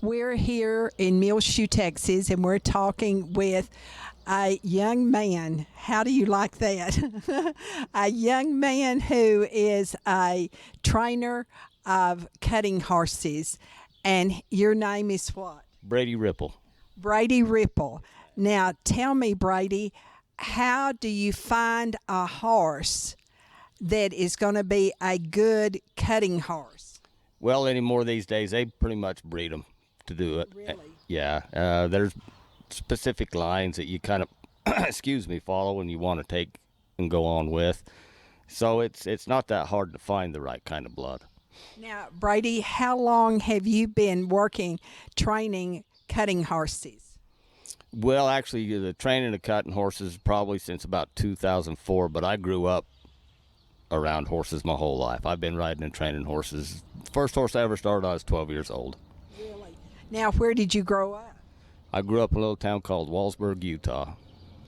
We're here in Muleshoe, Texas, and we're talking with a young man. How do you like that? A young man who is a trainer of cutting horses. And your name is what? Brady Ripple. Brady Ripple. Now, tell me, Brady, how do you find a horse that is going to be a good cutting horse? Well, anymore these days, they pretty much breed them to do it. Really? Yeah. There's specific lines that you kind of, follow and you want to take and go on with. So it's not that hard to find the right kind of blood. Now, Brady, how long have you been working training cutting horses? Well, actually, the training of cutting horses probably since about 2004, but I grew up around horses my whole life. I've been riding and training horses. First horse I ever started, I was 12 years old. Really? Now, where did you grow up? I grew up in a little town called Walsburg, Utah.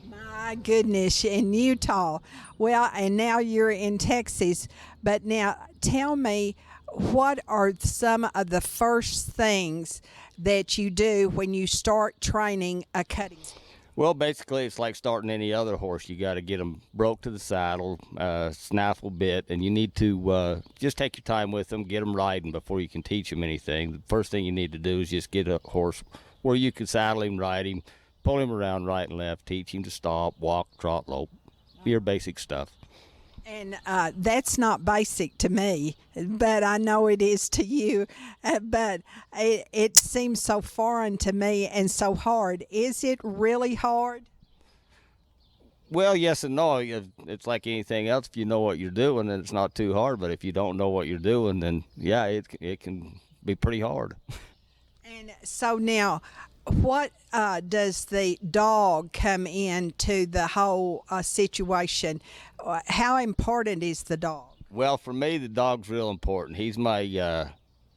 My goodness, in Utah. Well, and now you're in Texas. But now tell me, what are some of the first things that you do when you start training a cutting? Well, basically, it's like starting any other horse. You got to get them broke to the saddle, snaffle bit, and you need to just take your time with them, get them riding before you can teach them anything. The first thing you need to do is just get a horse where you can saddle him, ride him, pull him around right and left, teach him to stop, walk, trot, lope, your basic stuff. And that's not basic to me, but I know it is to you. But it seems so foreign to me and so hard. Is it really hard? Well, yes and no. It's like anything else. If you know what you're doing, then it's not too hard. But if you don't know what you're doing, then, yeah, it can be pretty hard. And so now, what does the dog come into the whole situation? How important is the dog? Well, for me, the dog's real important. He's my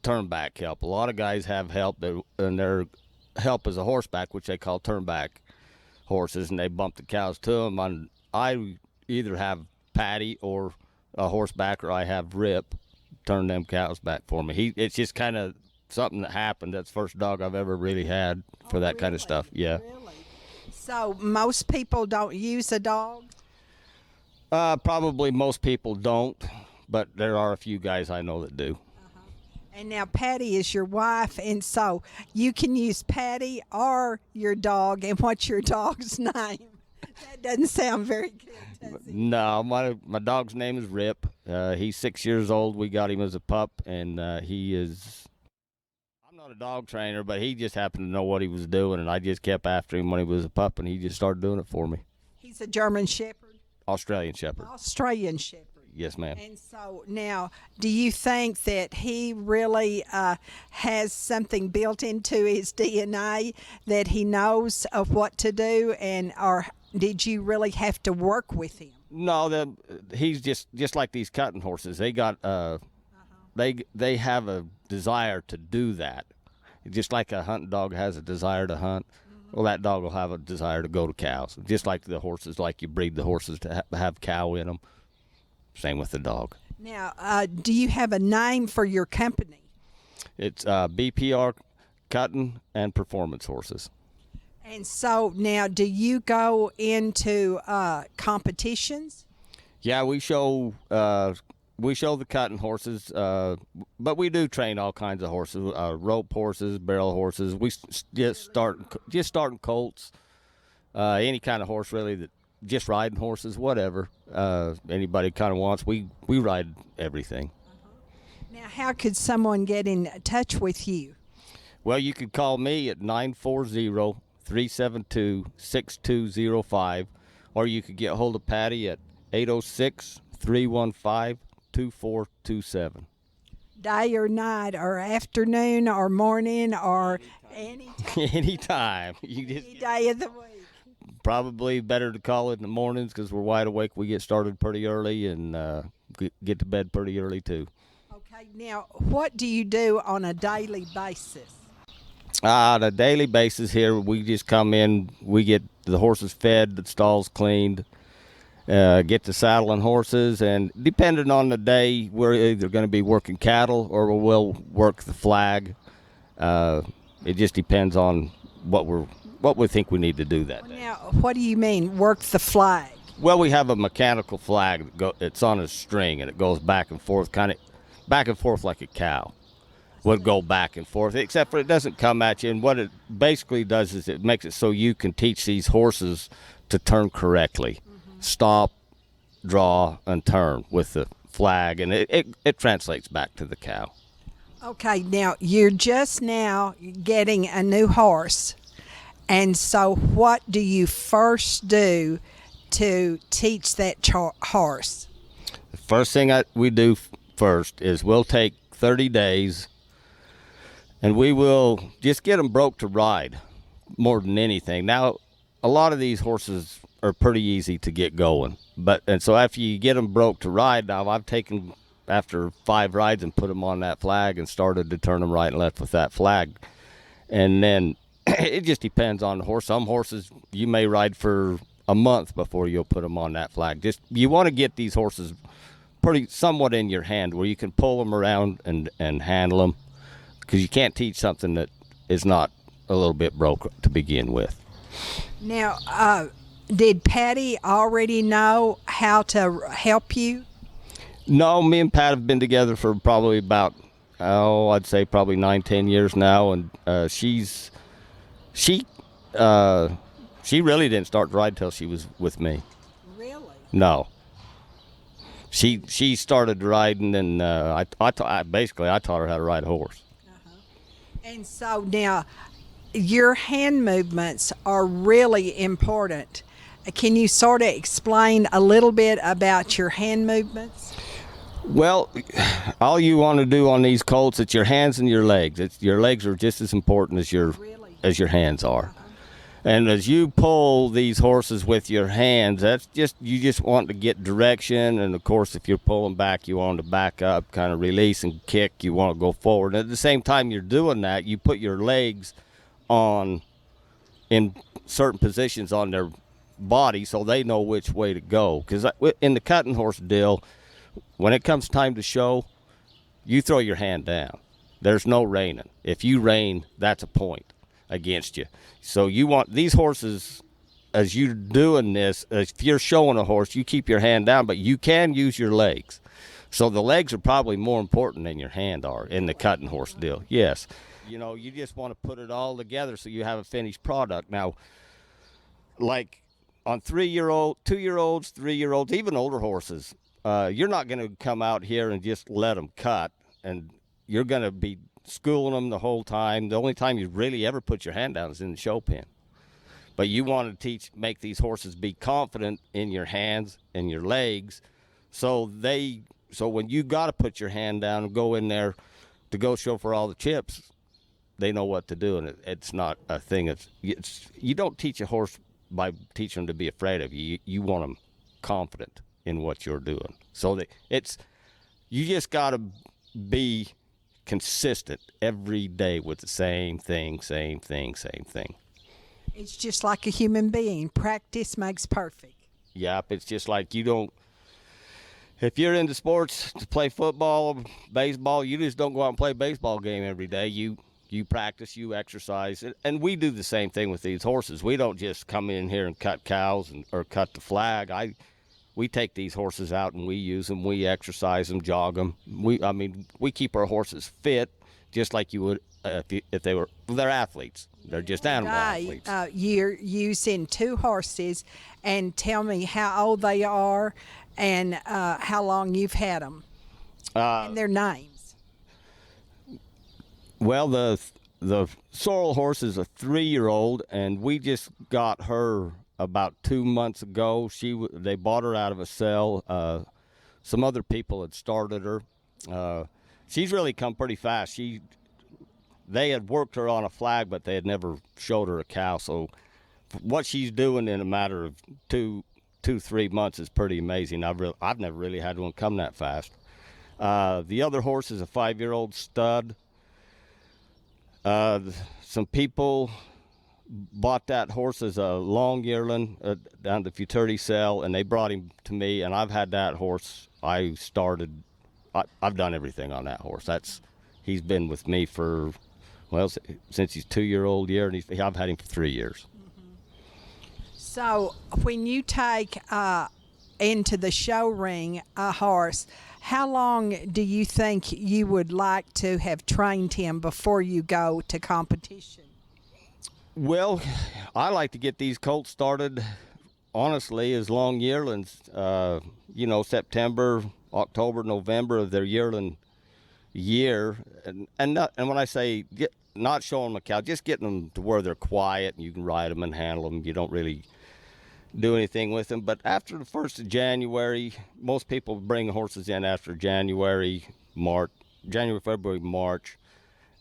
turnback help. A lot of guys have help, and their help is a horseback, which they call turnback horses, and they bump the cows to them. I either have Patty or a horseback, or I have Rip turn them cows back for me. It's just kind of something that happened. That's the first dog I've ever really had for that kind of stuff. Yeah. Really? So most people don't use a dog? Probably most people don't, but there are a few guys I know that do. And now Patty is your wife, and so you can use Patty or your dog. And what's your dog's name? That doesn't sound very good, does it? No, my dog's name is Rip. He's 6 years old. We got him as a pup, and he is... I'm not a dog trainer, but he just happened to know what he was doing, and I just kept after him when he was a pup, and he just started doing it for me. He's a German Shepherd? Australian Shepherd. Australian Shepherd. Yes, ma'am. And so now, do you think that he really has something built into his DNA that he knows of what to do, or did you really have to work with him? No, he's just like these cutting horses. They got they have a desire to do that, just like a hunting dog has a desire to hunt. Well, that dog will have a desire to go to cows, just like the horses. Like you breed the horses to have cow in them. Same with the dog. Now, do you have a name for your company? It's BPR Cutting and Performance Horses. And so now, do you go into competitions? Yeah, we show the cutting horses, but we do train all kinds of horses: rope horses, barrel horses. We just starting colts, any kind of horse really that just riding horses, whatever anybody kind of wants. We ride everything. Now, how could someone get in touch with you? Well, you could call me at 940-372-6205, or you could get hold of Patty at 806-315-2427. Day or night or afternoon or morning or any Anytime. any day of the week. Probably better to call it in the mornings because we're wide awake. We get started pretty early and get to bed pretty early too. Okay, now what do you do on a daily basis? On a daily basis here, we just come in, we get the horses fed, the stalls cleaned, get to saddling horses, and depending on the day, we're either going to be working cattle or we'll work the flag. It just depends on what we think we need to do that day. Now, what do you mean, work the flag? Well, we have a mechanical flag. It's on a string, and it goes back and forth, kind of back and forth like a cow would go back and forth, except for it doesn't come at you. And what it basically does is it makes it so you can teach these horses to turn correctly, stop, draw, and turn with the flag, and it translates back to the cow. Okay, now you're just now getting a new horse. And so what do you first do to teach that horse? The first thing we do first is we'll take 30 days and we will just get them broke to ride more than anything. Now, a lot of these horses are pretty easy to get going. And so after you get them broke to ride, now I've taken after 5 rides and put them on that flag and started to turn them right and left with that flag. And then it just depends on the horse. Some horses you may ride for a month before you'll put them on that flag. Just you want to get these horses pretty somewhat in your hand where you can pull them around and handle them, because you can't teach something that is not a little bit broke to begin with. Now, did Patty already know how to help you? No, me and Pat have been together for probably about, I'd say probably 9-10 years now, and she really didn't start to ride till she was with me. Really? No. She started riding, and I taught her how to ride a horse. And so now, your hand movements are really important. Can you sort of explain a little bit about your hand movements? Well, all you want to do on these colts, it's your hands and your legs. Your legs are just as important as your hands are. And as you pull these horses with your hands, you just want to get direction. And of course, if you're pulling back, you want to back up, kind of release and kick. You want to go forward. And at the same time you're doing that, you put your legs in certain positions on their body so they know which way to go. Because in the cutting horse deal, when it comes time to show, you throw your hand down. There's no reining. If you rein, that's a point against you. So you want these horses, as you're doing this, if you're showing a horse, you keep your hand down, but you can use your legs. So the legs are probably more important than your hand are in the cutting horse deal. Yes. You just want to put it all together so you have a finished product. Now, like on 3-year-old, 2-year-olds, 3-year-olds, even older horses, you're not going to come out here and just let them cut, and you're going to be schooling them the whole time. The only time you really ever put your hand down is in the show pen. But you want to make these horses be confident in your hands and your legs, so when you got to put your hand down and go in there to go show for all the chips, they know what to do, and it's not a thing. You don't teach a horse by teaching them to be afraid of you. You want them confident in what you're doing. So you just got to be consistent every day with the same thing. It's just like a human being. Practice makes perfect. Yep, it's just like if you're into sports, to play football, baseball, you just don't go out and play a baseball game every day. You practice, you exercise, and we do the same thing with these horses. We don't just come in here and cut cows or cut the flag. We take these horses out and we use them. We exercise them, jog them. We keep our horses fit just like you would if they're athletes. They're just animal athletes. You're using 2 horses, and tell me how old they are and how long you've had them and their names. Well, the Sorrel Horse is a 3-year-old, and we just got her about 2 months ago. They bought her out of a sale. Some other people had started her. She's really come pretty fast. They had worked her on a flag, but they had never showed her a cow. So what she's doing in a matter of 2-3 months is pretty amazing. I've never really had one come that fast. The other horse is a 5-year-old stud. Some people bought that horse as a long yearling down at the futurity sale, and they brought him to me, and I've had that horse. I've done everything on that horse. He's been with me for Well, since he's 2-year-old year, and I've had him for 3 years. So when you take into the show ring a horse, how long do you think you would like to have trained him before you go to competition? Well, I like to get these colts started, honestly, as long yearlings. September, October, November of their yearling year, and when I say not showing them a cow, just getting them to where they're quiet and you can ride them and handle them. You don't really do anything with them. But after the 1st of January, most people bring horses in after January, February, March,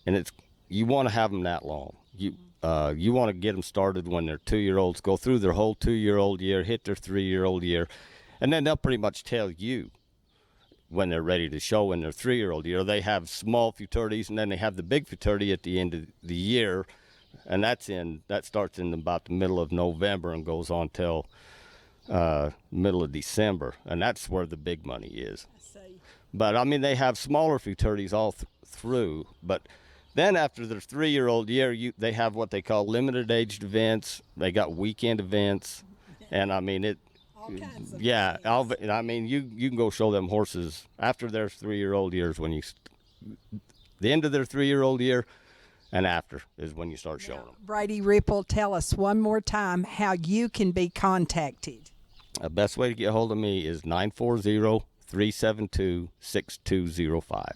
and you want to have them that long. You want to get them started when they're 2-year-olds, go through their whole 2-year-old year, hit their 3-year-old year, and then they'll pretty much tell you when they're ready to show in their 3-year-old year. They have small futurities, and then they have the big futurity at the end of the year, and that starts in about the middle of November and goes on till middle of December, and that's where the big money is. I see. But I mean, they have smaller futurities all through, but then after their 3-year-old year, they have what they call limited aged events. They got weekend events, and I mean All kinds of yeah, things. I mean, you can go show them horses after their 3-year-old years the end of their 3-year-old year, and after is when you start showing them. Brady Ripple, tell us one more time how you can be contacted. The best way to get a hold of me is 940-372-6205.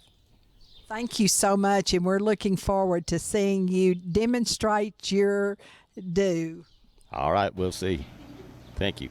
Thank you so much, and we're looking forward to seeing you demonstrate your do. All right, we'll see. Thank you.